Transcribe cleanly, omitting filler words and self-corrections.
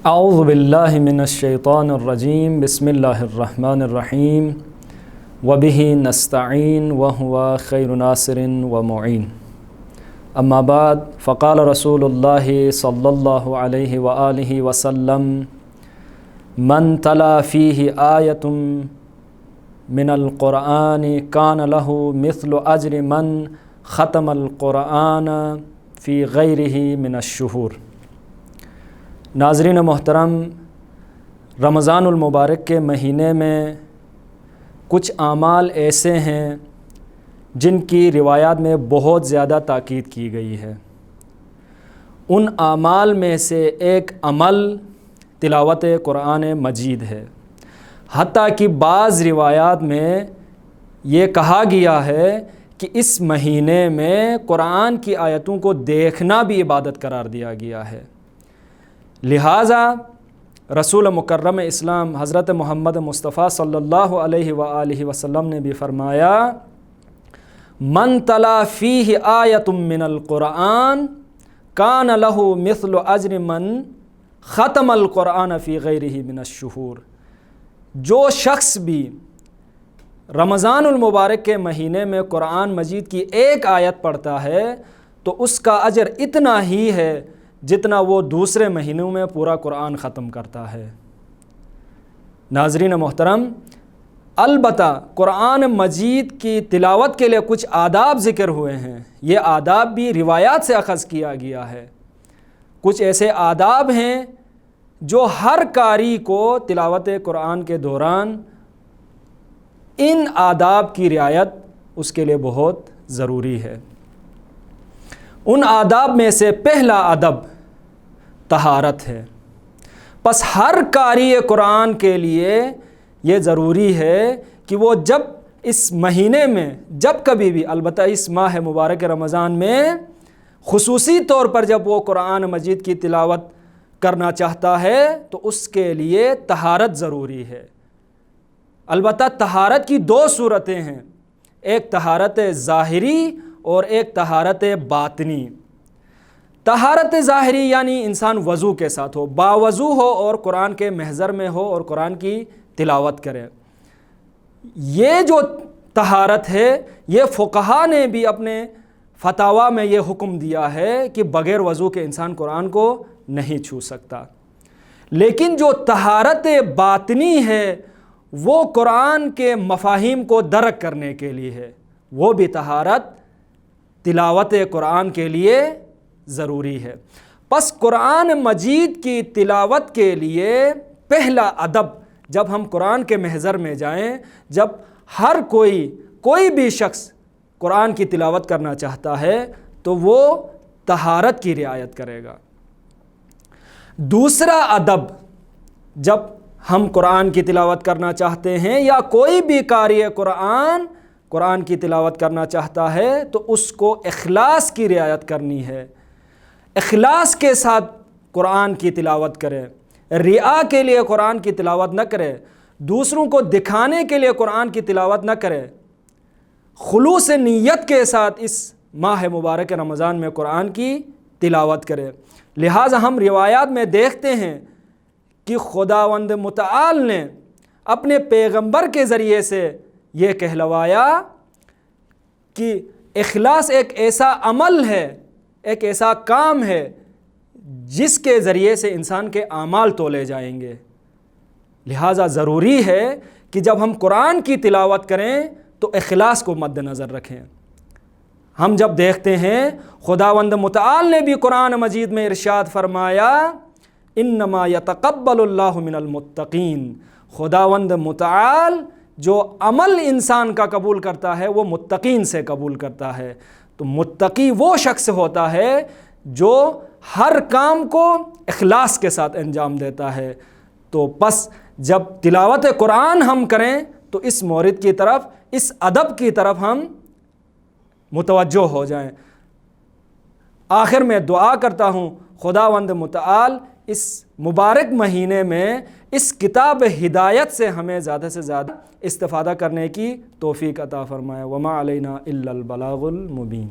اعوذ باللہ من الشیطان الرجیم بسم اللہ الرحمن الرحیم وبہ نستعین وہو خیر ناصر ومعین اما بعد فقال رسول اللہ صلی اللہ علیہ وآلہ وسلم من تلا فیہ آیۃ من القرآن کان لہ مثل اجر من ختم القرآن فی غیرہ من الشہور۔ ناظرین محترم، رمضان المبارک کے مہینے میں کچھ اعمال ایسے ہیں جن کی روایات میں بہت زیادہ تاکید کی گئی ہے۔ ان اعمال میں سے ایک عمل تلاوت قرآن مجید ہے، حتیٰ کہ بعض روایات میں یہ کہا گیا ہے کہ اس مہینے میں قرآن کی آیتوں کو دیکھنا بھی عبادت قرار دیا گیا ہے۔ لہٰذا رسول مکرم اسلام حضرت محمد مصطفیٰ صلی اللہ علیہ وآلہ وسلم نے بھی فرمایا، من تلا فیہ آیۃ من القرآن کان لہ مثل اجر من ختم القرآن فی غیرہ من الشہور۔ جو شخص بھی رمضان المبارک کے مہینے میں قرآن مجید کی ایک آیت پڑھتا ہے تو اس کا اجر اتنا ہی ہے جتنا وہ دوسرے مہینوں میں پورا قرآن ختم کرتا ہے۔ ناظرین محترم، البتہ قرآن مجید کی تلاوت کے لیے کچھ آداب ذکر ہوئے ہیں، یہ آداب بھی روایات سے اخذ کیا گیا ہے۔ کچھ ایسے آداب ہیں جو ہر قاری کو تلاوت قرآن کے دوران ان آداب کی رعایت اس کے لیے بہت ضروری ہے۔ ان آداب میں سے پہلا ادب طہارت ہے۔ پس ہر قاری قرآن کے لیے یہ ضروری ہے کہ وہ جب اس مہینے میں جب کبھی بھی، البتہ اس ماہ مبارک رمضان میں خصوصی طور پر جب وہ قرآن مجید کی تلاوت کرنا چاہتا ہے تو اس کے لیے طہارت ضروری ہے۔ البتہ طہارت کی دو صورتیں ہیں، ایک طہارت ظاہری اور ایک طہارت باطنی۔ طہارت ظاہری یعنی انسان وضو کے ساتھ ہو، باوضو ہو اور قرآن کے محضر میں ہو اور قرآن کی تلاوت کرے۔ یہ جو طہارت ہے یہ فقہا نے بھی اپنے فتاویٰ میں یہ حکم دیا ہے کہ بغیر وضو کے انسان قرآن کو نہیں چھو سکتا۔ لیکن جو طہارت باطنی ہے وہ قرآن کے مفاہیم کو درک کرنے کے لیے ہے، وہ بھی طہارت تلاوت قرآن کے لیے ضروری ہے۔ پس قرآن مجید کی تلاوت کے لیے پہلا ادب، جب ہم قرآن کے محضر میں جائیں، جب ہر کوئی بھی شخص قرآن کی تلاوت کرنا چاہتا ہے تو وہ طہارت کی رعایت کرے گا۔ دوسرا ادب، جب ہم قرآن کی تلاوت کرنا چاہتے ہیں یا کوئی بھی قاری قرآن کی تلاوت کرنا چاہتا ہے تو اس کو اخلاص کی رعایت کرنی ہے۔ اخلاص کے ساتھ قرآن کی تلاوت کرے، ریا کے لیے قرآن کی تلاوت نہ کرے، دوسروں کو دکھانے کے لیے قرآن کی تلاوت نہ کرے، خلوص نیت کے ساتھ اس ماہ مبارک رمضان میں قرآن کی تلاوت کرے۔ لہٰذا ہم روایات میں دیکھتے ہیں کہ خداوند متعال نے اپنے پیغمبر کے ذریعے سے یہ کہلوایا کہ اخلاص ایک ایسا عمل ہے، ایک ایسا کام ہے جس کے ذریعے سے انسان کے اعمال تولے جائیں گے۔ لہٰذا ضروری ہے کہ جب ہم قرآن کی تلاوت کریں تو اخلاص کو مد نظر رکھیں۔ ہم جب دیکھتے ہیں خداوند متعال نے بھی قرآن مجید میں ارشاد فرمایا، انما یتقبل اللہ من المتقین۔ خداوند متعال جو عمل انسان کا قبول کرتا ہے وہ متقین سے قبول کرتا ہے۔ تو متقی وہ شخص ہوتا ہے جو ہر کام کو اخلاص کے ساتھ انجام دیتا ہے۔ تو پس جب تلاوت قرآن ہم کریں تو اس مورد کی طرف، اس ادب کی طرف ہم متوجہ ہو جائیں۔ آخر میں دعا کرتا ہوں خداوند متعال اس مبارک مہینے میں اس کتاب ہدایت سے ہمیں زیادہ سے زیادہ استفادہ کرنے کی توفیق عطا فرمائے۔ وما علینا الا البلاغ المبین۔